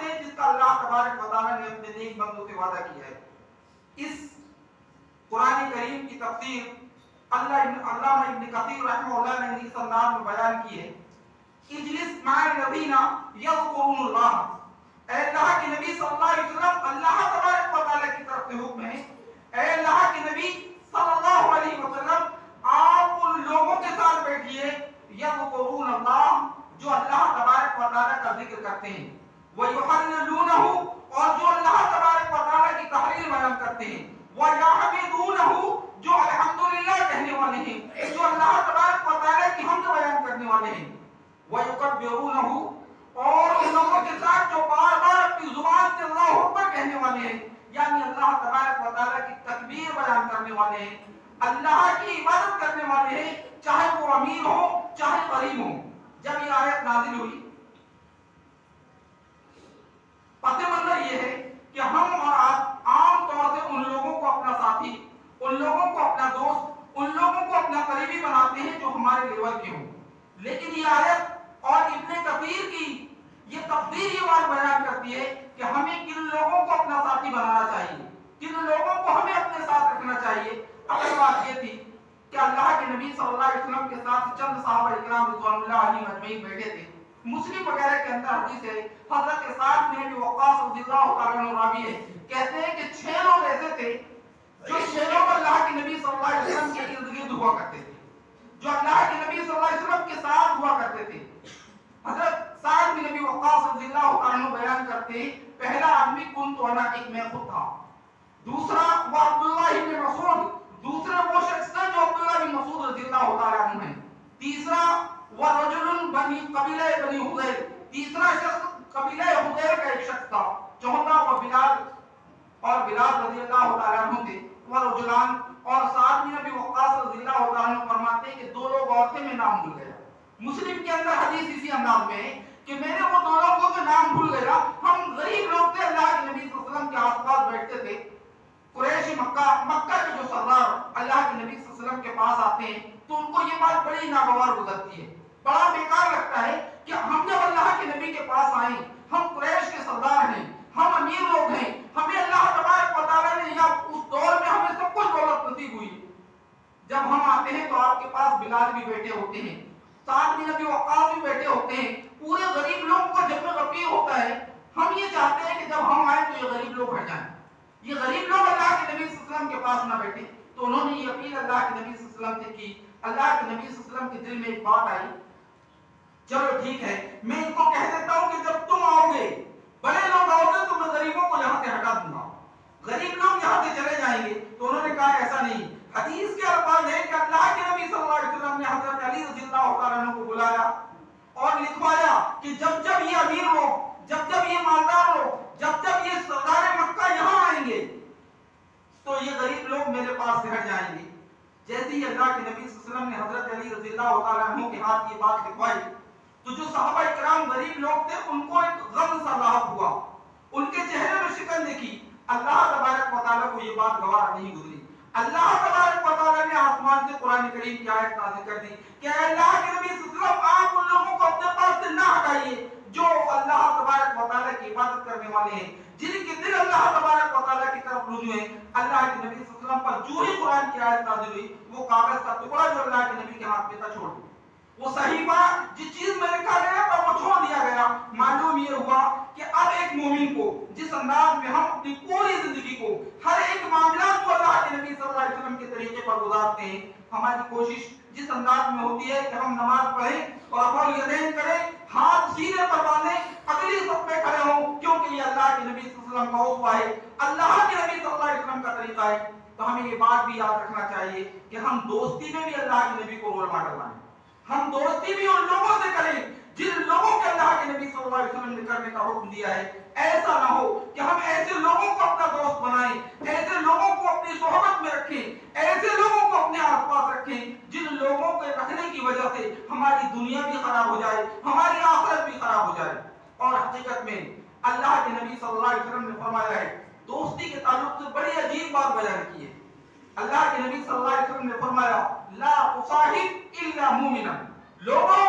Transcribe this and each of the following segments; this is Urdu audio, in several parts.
ہے جس کا اللہ تبارک و تعالیٰ نے اپنے نیک بندوں سے وعدہ کیا ہے۔ اس قرآن کریم کی تفسیر علامہ ابن کثیر رحمہ اللہ نے اس انداز میں بیان کی ہے، اجلس مع الذین یذکرون اللہ، اے اللہ کے نبی صلی اللہ علیہ وسلم، اللہ تبارک و تعالیٰ کی طرف سے حکم ہے، اے اللہ کے نبی صلی اللہ علیہ وسلم آپ ان لوگوں کے ساتھ بیٹھیے یذکرون اللہ جو اللہ تبارک و تعالیٰ کا ذکر کرتے ہیں، وَيُحَلِّلُونَهُ اور جو اللہ تبارک و تعالیٰ کی تحلیل بیان کرتے ہیں، وَيَحْمِدُونَهُ جو الحمدللہ کہنے والے ہیں، جو اللہ تبارک و تعالیٰ کی حمد بیان کرنے والے ہیں، وَيُكَبِّرُونَهُ اور ان لوگوں کے ساتھ جو بار بار اپنی زبان سے اللہ اکبر کہنے والے ہیں، یعنی اللہ تبارک و تعالیٰ کی تکبیر بیان کرنے والے ہیں، اللہ کی عبادت کرنے والے ہیں، چاہے وہ امیر ہو چاہے غریب ہو۔ جب یہ آیت نازل ہوئی پس منظر یہ ہے کہ ہم اور آپ عام طور سے ان لوگوں کو اپنا ساتھی، ان لوگوں کو اپنا دوست، ان لوگوں کو اپنا قریبی بناتے ہیں جو ہمارے لیول کے ہوں، لیکن یہ آیت اور ابن کثیر کی یہ تفسیر یہ بات بیان کرتی ہے کہ ہمیں کن لوگوں کو اپنا ساتھی بنانا چاہیے، کن لوگوں کو ہمیں اپنے ساتھ رکھنا چاہیے۔ اگر بات یہ تھی کہ اللہ کے نبی صلی اللہ علیہ وسلم کے ساتھ چند صحابہ اکرام رضوان اللہ علیہم اجمعین بیٹھے تھے، مسلم وغیرہ کے اندر حدیث ہے، حضرت سعد بن ابی وقاص رضی اللہ تعالیٰ عنہ راوی ہے، کہتے ہیں کہ 6 لوگ ایسے تھے جو 6 لوگ اللہ کے نبی صلی اللہ علیہ وسلم کے ارد گرد ہوا کرتے تھے، جو اللہ کے نبی صلی اللہ علیہ وسلم کے ساتھ ہوا کرتے تھے۔ حضرت سعد بن ابی وقاص رضی اللہ تعالیٰ عنہ بیان کرتے ہیں، پہلا آدمی کنت انا، ایک میں خود تھا، دوسرا وہ عبداللہ بن مسعود، دوسرا وہ شخص تھا جو عبداللہ بن مسعود رضی اللہ تعالیٰ عنہ ہے، تیسرا وہ رجل بنی قبیلہ بنی حذیل، تیسرا شخص قبیلہ حذیل کا ایک شخص تھا، چوتھا وہ بلال اور بلال رضی اللہ تعالیٰ عنہ تھے، وہ رجلان، اور سعد بن ابی وقاص رضی اللہ تعالیٰ عنہ فرماتے ہیں کہ 2 لوگ اور تھے، میں نام بھول گیا۔ مسلم کے اندر حدیث اسی انداز میں ہے کہ میں نے وہ 2 لوگوں کے نام بھول گیا، ہم غریب لوگ تھے، اللہ کے نبی صلی اللہ علیہ وسلم کے آس پاس بیٹھتے تھے، قریش مکہ کے جو سردار اللہ کے نبی صلی اللہ علیہ وسلم کے پاس آتے ہیں تو ان کو یہ بات بڑی ناگوار گزرتی ہے، بڑا بیکار لگتا ہے کہ ہم جب اللہ کے نبی کے پاس آئیں، ہم قریش کے سردار ہیں، ہم امیر لوگ ہیں، ہمیں اللہ تبارک و تعالیٰ نے یا اس دور میں ہمیں سب کچھ دولت نصیب ہوئی، جب ہم آتے ہیں تو آپ کے پاس بلال بھی بیٹھے ہوتے ہیں، سعد بن ابی وقاص بھی بیٹھے ہوتے ہیں، پورے غریب لوگوں کو جب میں غفیر ہوتا ہے، ہم یہ چاہتے ہیں کہ جب ہم آئیں تو یہ غریب لوگ ہٹ جائیں، یہ غریب لوگ اللہ کے نبی صلی اللہ علیہ وسلم کے پاس نہ بیٹھے۔ تو انہوں نے یہ اپیل اللہ کے نبی صلی اللہ علیہ وسلم سے کی، اللہ کے نبی صلی اللہ علیہ وسلم کے دل میں ایک بات آئی، چلو ٹھیک ہے میں ان کو کہہ دیتا ہوں کہ جب تم آؤ گے، بڑے لوگ آؤ گے تو میں غریبوں کو یہاں سے ہٹا دوں گا، غریب لوگ یہاں سے چلے جائیں گے۔ تو انہوں نے کہا ایسا نہیں، حدیث کے الفاظ ہے کہ اللہ کے نبی صلی اللہ علیہ وسلم نے حضرت علی رضی اللہ تعالیٰ عنہ کو بلایا اور لکھوایا کہ جب جب یہ امیر لوگ، جب جب یہ مالدار لوگ، جب جب یہ سردار مکہ یہاں آئیں گے تو یہ غریب لوگ میرے پاس سے ہٹ جائیں گے۔ جیسے ہی اللہ کے نبی صلی اللہ علیہ وسلم نے حضرت علی رضی اللہ تعالیٰ عنہ کے ہاتھ یہ بات لکھوائی تو جو صحابہ کرام غریب لوگ تھے ان کو ایک غم سا لاحق ہوا، ان کے چہرے میں شکن دیکھی۔ اللہ تبارک و تعالیٰ کو یہ بات گوارا نہیں گزری، اللہ تبارک و تعالیٰ نے آسمان سے قرآن کریم کی آیت نازل کر دی کہ اے اللہ کے نبی صلی اللہ علیہ وسلم آپ ان لوگوں کو اپنے پاس سے نہ ہٹائیے جو اللہ تبارک و تعالیٰ کی عبادت کرنے والے ہیں، جن کے دل اللہ تبارک و تعالیٰ کی طرف رجوع ہیں۔ اللہ کے نبی صلی اللہ علیہ وسلم پر جو ہی قرآن کی آیت نازل ہوئی وہ کاغذ کا ٹکڑا جو اللہ کے نبی کے ہاتھ میں تھا چھوڑ دیا، وہ صحیفہ جس چیز میں لکھا گیا تھا وہ چھوڑ دیا گیا۔ معلوم یہ ہوا کہ اب ایک مومن کو جس انداز میں ہم اپنی پوری زندگی کو ہر ایک معاملات کو اللہ کے نبی صلی اللہ علیہ وسلم کے طریقے پر گزارتے ہیں، ہماری کوشش جس انداز میں ہوتی ہے کہ ہم نماز پڑھیں اور والیدین کریں، ہاتھ سینے پر باندھیں، اگلی صف میں کھڑے ہوں، کیونکہ یہ اللہ کے نبی صلی اللہ علیہ وسلم کا اسوہ ہے، اللہ کے نبی صلی اللہ علیہ وسلم کا طریقہ ہے۔ تو ہمیں یہ بات بھی یاد رکھنا چاہیے کہ ہم دوستی میں بھی اللہ کے نبی کو رول ماڈل بنائیں، ہم دوستی بھی ان لوگوں سے کریں جن لوگوں کے اللہ کے نبی صلی اللہ علیہ وسلم نے کرنے کا حکم دیا ہے۔ ایسا نہ ہو کہ ہم ایسے لوگوں کو اپنا دوست بنائیں، ایسے لوگوں کو اپنی صحبت میں رکھیں، ایسے لوگوں کو اپنے آس پاس رکھیں جن لوگوں کے رکھنے کی وجہ سے ہماری دنیا بھی خراب ہو جائے، ہماری آخرت بھی خراب ہو جائے۔ اور حقیقت میں اللہ کے نبی صلی اللہ علیہ وسلم نے فرمایا ہے، دوستی کے تعلق سے بڑی عجیب بات بیان کی ہے۔ اللہ کے نبی صلی اللہ علیہ وسلم نے فرمایا لا تصاحب الا مومنا، لوگوں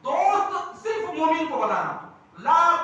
دوست صرف مومن کو بنانا، لا